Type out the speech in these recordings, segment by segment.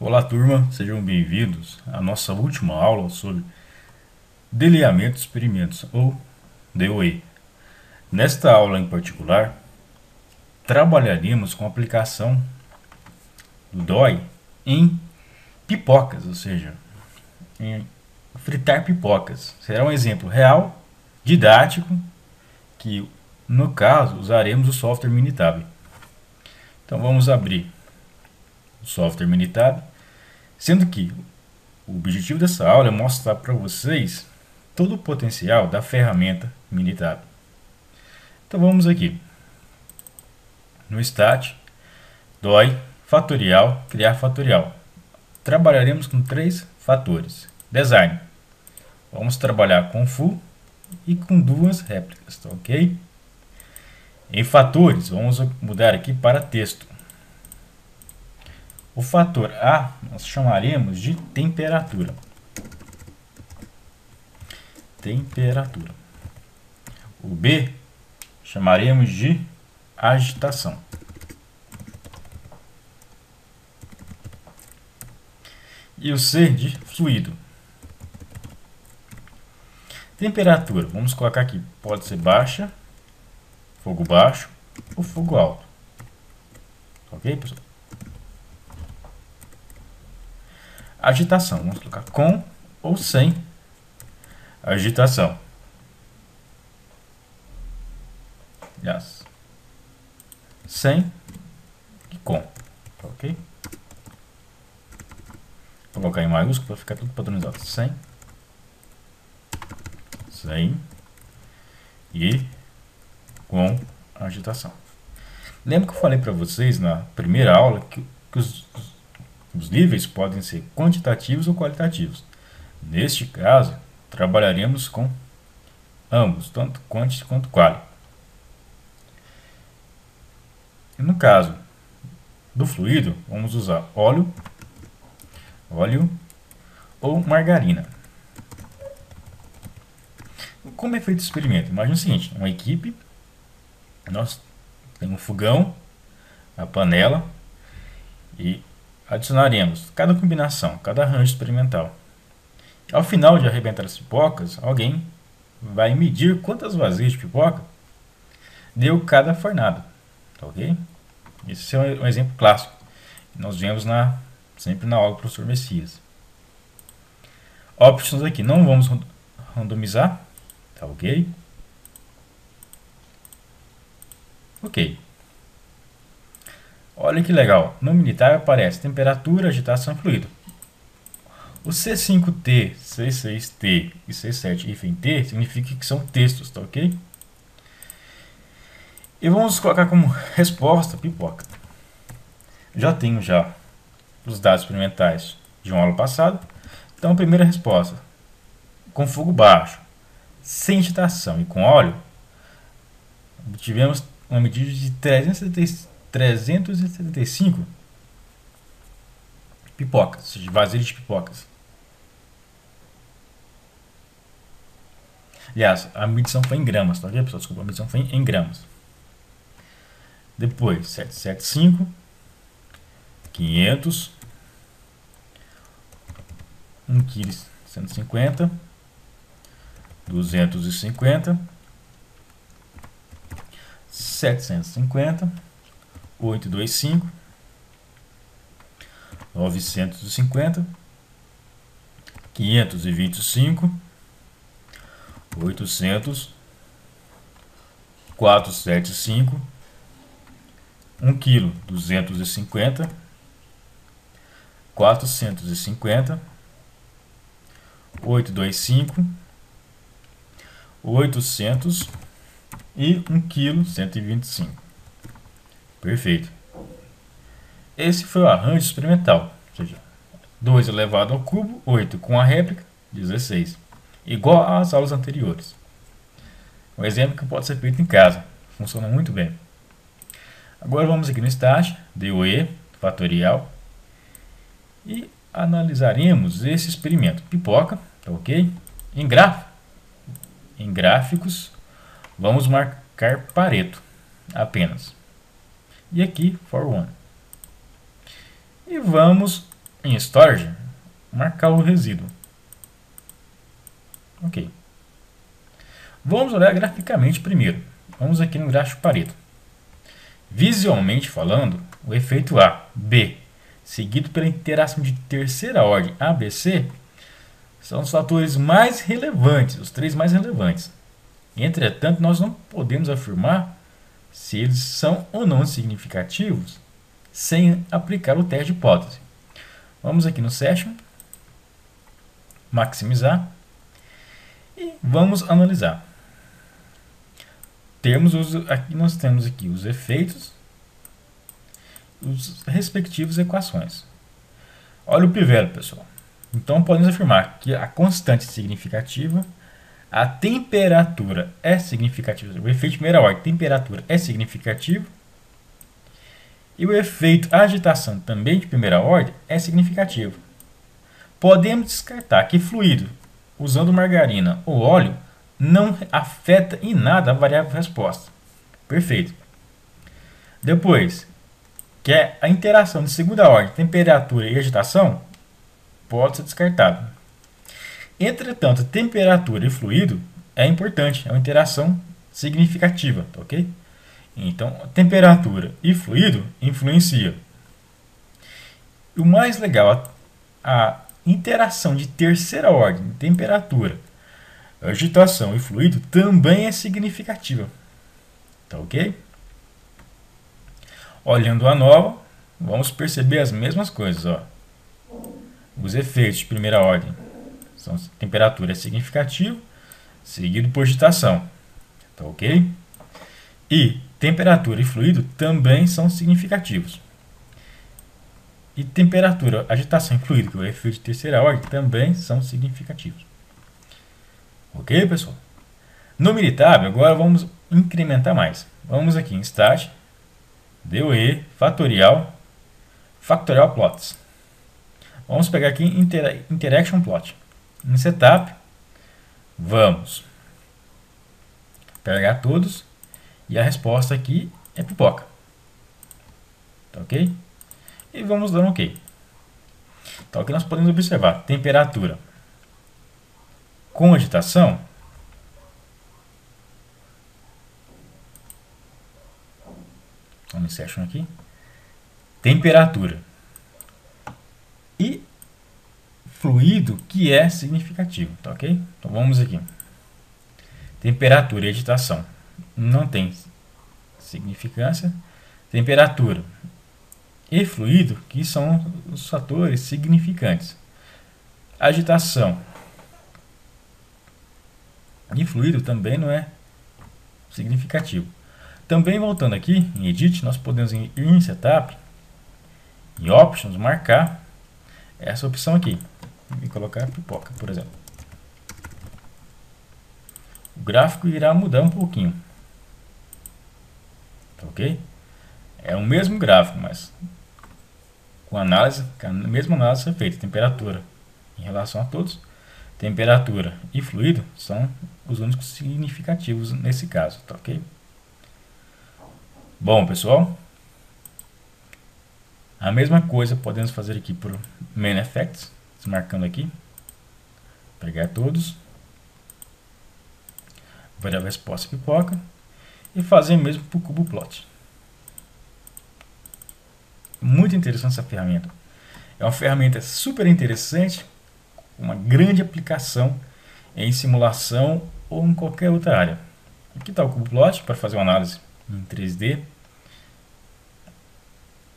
Olá, turma, sejam bem-vindos à nossa última aula sobre delineamento de experimentos, ou DOE. Nesta aula em particular, trabalharemos com a aplicação do DOE em pipocas, ou seja, em fritar pipocas. Será um exemplo real, didático, que no caso usaremos o software Minitab. Então vamos abrir o software Minitab, sendo que o objetivo dessa aula é mostrar para vocês todo o potencial da ferramenta Minitab. Então vamos aqui no Stat, DOI, fatorial, criar fatorial. Trabalharemos com três fatores. Design. Vamos trabalhar com full e com duas réplicas, tá ok? Em fatores, vamos mudar aqui para texto. O fator A nós chamaremos de temperatura. Temperatura. O B chamaremos de agitação. E o C de fluido. Temperatura, vamos colocar aqui, pode ser baixa, fogo baixo ou fogo alto. Ok, pessoal? Agitação, vamos colocar com ou sem agitação. Aliás, sem e com, ok? Vou colocar em maiúsculo para ficar tudo padronizado. Sem e com agitação. Lembra que eu falei para vocês na primeira aula que os níveis podem ser quantitativos ou qualitativos. Neste caso, trabalharemos com ambos, tanto quanti quanto quali. E no caso do fluido, vamos usar óleo ou margarina. Como é feito o experimento? Imagina o seguinte, uma equipe, nós temos um fogão, a panela e adicionaremos cada combinação, cada arranjo experimental. Ao final de arrebentar as pipocas, alguém vai medir quantas vasilhas de pipoca deu cada fornada, tá ok? Esse é um exemplo clássico que nós vemos sempre na aula do professor Messias. Options aqui, não vamos randomizar, tá ok? Ok. Olha que legal, no Minitab aparece temperatura, agitação e fluido. O C5T, C6T e C7-T significa que são textos, tá ok? E vamos colocar como resposta pipoca. Já tenho os dados experimentais de uma aula passada. Então, a primeira resposta, com fogo baixo, sem agitação e com óleo, tivemos uma medida de 375 pipocas, de vasilhas de pipocas. Aliás, a medição foi em gramas, tá ok, pessoal? Desculpa, a medição foi em gramas. Depois, 775, 500, 1 kg 150, 250, 750, 825, 950, 525, 800, 475, 1 kg 250, 450, 825, 800 e 1 kg 125. Perfeito. Esse foi o arranjo experimental, ou seja, 2 elevado ao cubo, 8 com a réplica, 16, igual às aulas anteriores. Um exemplo que pode ser feito em casa, funciona muito bem. Agora vamos aqui no Stat, DOE, fatorial, e analisaremos esse experimento. Pipoca, tá ok? Em gráficos, vamos marcar Pareto apenas. E aqui, for one. E vamos em Storage, marcar o resíduo. Ok. Vamos olhar graficamente primeiro. Vamos aqui no gráfico de Pareto. Visualmente falando, o efeito A, B, seguido pela interação de terceira ordem ABC, são os fatores mais relevantes, os três mais relevantes. Entretanto, nós não podemos afirmar se eles são ou não significativos sem aplicar o teste de hipótese. Vamos aqui no Session, maximizar e vamos analisar. Aqui nós temos aqui os efeitos, os respectivos equações. Olha o pivelo, pessoal. Então podemos afirmar que a constante significativa, a temperatura é significativa, o efeito de primeira ordem, temperatura é significativo, e o efeito agitação também de primeira ordem é significativo. Podemos descartar que fluido usando margarina ou óleo não afeta em nada a variável resposta. Perfeito. Depois, que é a interação de segunda ordem, temperatura e agitação, pode ser descartado. Entretanto, temperatura e fluido é importante, é uma interação significativa, tá ok? Então, temperatura e fluido influenciam. O mais legal, a interação de terceira ordem, temperatura, agitação e fluido também é significativa, tá ok? Olhando a nova, vamos perceber as mesmas coisas, ó. Os efeitos de primeira ordem são temperatura é significativo, seguido por agitação, tá ok? E temperatura e fluido também são significativos. E temperatura, agitação e fluido, que é o efeito de terceira ordem, também são significativos. Ok, pessoal? No Minitab, agora vamos incrementar mais. Vamos aqui em Stat, DOE, Factorial Plots. Vamos pegar aqui Interaction Plot. Em Setup, vamos pegar todos e a resposta aqui é pipoca. Tá ok? E vamos dar um ok. Então aqui nós podemos observar temperatura com agitação vamos em Session aqui, temperatura e fluido que é significativo, tá ok? Então vamos aqui, temperatura e agitação não tem significância, temperatura e fluido que são os fatores significantes, agitação e fluido também não é significativo. Também voltando aqui em Edit, nós podemos ir em Setup, em Options, marcar essa opção aqui e colocar pipoca, por exemplo. O gráfico irá mudar um pouquinho, tá ok? É o mesmo gráfico, mas com a mesma análise foi feita. Temperatura em relação a todos, temperatura e fluido são os únicos significativos nesse caso, tá ok? Bom, pessoal, a mesma coisa podemos fazer aqui por Main Effects, marcando aqui, pegar todos, variável resposta pipoca e fazer mesmo para o Cubo Plot. Muito interessante essa ferramenta. É uma ferramenta super interessante, uma grande aplicação em simulação ou em qualquer outra área. Aqui está o Cubo Plot para fazer uma análise em 3D,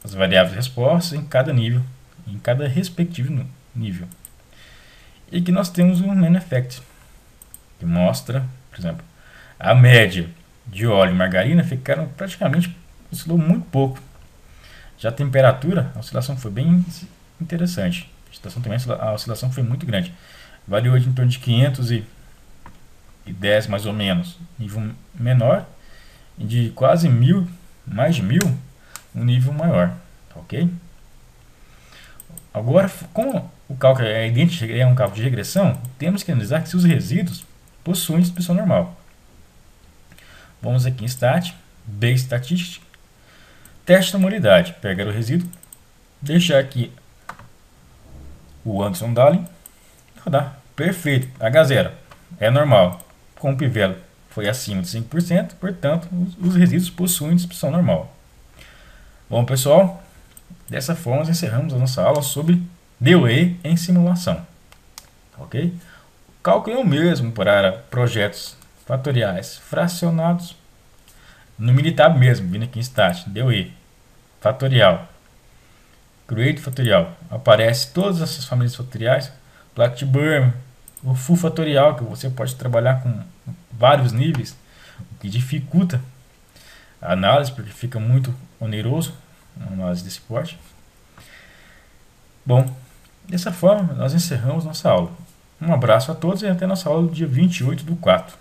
as variáveis respostas em cada nível, em cada respectivo nível. E aqui nós temos um Main Effect, que mostra, por exemplo, a média de óleo e margarina ficaram praticamente, oscilou muito pouco. Já a temperatura, a oscilação foi bem interessante. A oscilação também, a oscilação foi muito grande. Variou de em torno de 510 mais ou menos, nível menor, e de quase 1000, mais de 1000, um nível maior, tá ok? Agora, como o cálculo é idêntico, é um cálculo de regressão, temos que analisar se os resíduos possuem distribuição normal. Vamos aqui em Stat, Base Statistics, teste da molalidade, pegar o resíduo, deixar aqui O Anderson Dallin rodar perfeito. H0 é normal. Com o Pivela foi acima de 5%, portanto, os resíduos possuem distribuição normal. Bom, pessoal, dessa forma nós encerramos a nossa aula sobre DOE em simulação. Ok? O cálculo é o mesmo para projetos fatoriais fracionados. No Minitab mesmo, vindo aqui em Stat, DOE, fatorial, Create fatorial, aparece todas essas famílias fatoriais, Placket Burn, o Full fatorial, que você pode trabalhar com vários níveis, o que dificulta a análise, porque fica muito oneroso uma análise desse porte. Bom, dessa forma nós encerramos nossa aula. Um abraço a todos e até nossa aula do dia 28/4.